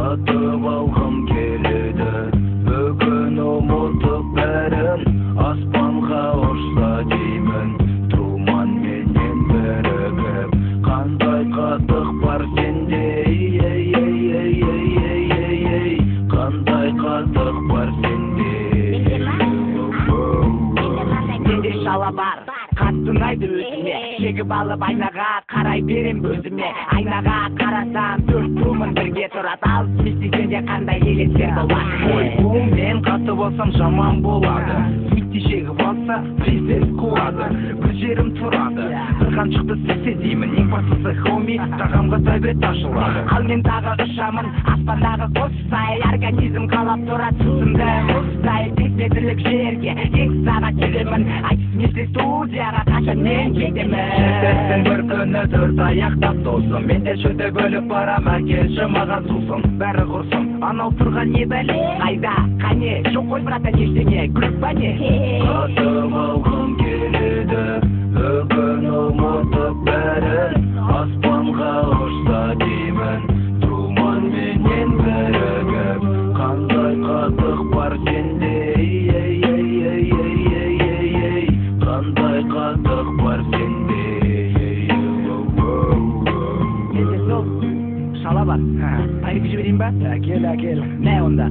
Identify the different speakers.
Speaker 1: Katып алғым келеді бүгін ұмытып бәрін аспанға ұшса деймін тұман менен бірігіп қандай қатық бар сенде қандай қатық бар сенде менде шала бар қатты ұнайды өзіме шегіп алып айнаға қарай берем өзіме айнаға қарасам төрт туымын бірге тұрады ал мистикенде қандай елестер болады ой бұл мен қатты болсам жаман болады мисти шегіп алса тез қуады бір жерім тұрады сырған шықты сесе деймін ең бастысы хоми тағамға тәбет ашылады ал мен тағы ұшамын аспандағы құстай организм қалап тұрады сусынды мұздай 5 метрлік жерге тек сағат келемін айтыс мезде студияға қашан мен кетемін жетерсің бір күні төрт аяқтап досым мен де шөте бөліп барам әкелші маған сусын бәрі құрсын анау тұрған не бәле қайда қане жоқ қой братан ештеңе күліп па не қатып алғым келеді бүгін ұмытып бәрін аспанға ұшса деймін тұман менен бірігіп қандай қатық бар сенде қандай қатық бар сенде менде сол шала бар тайып жіберейін ба әкел мә онда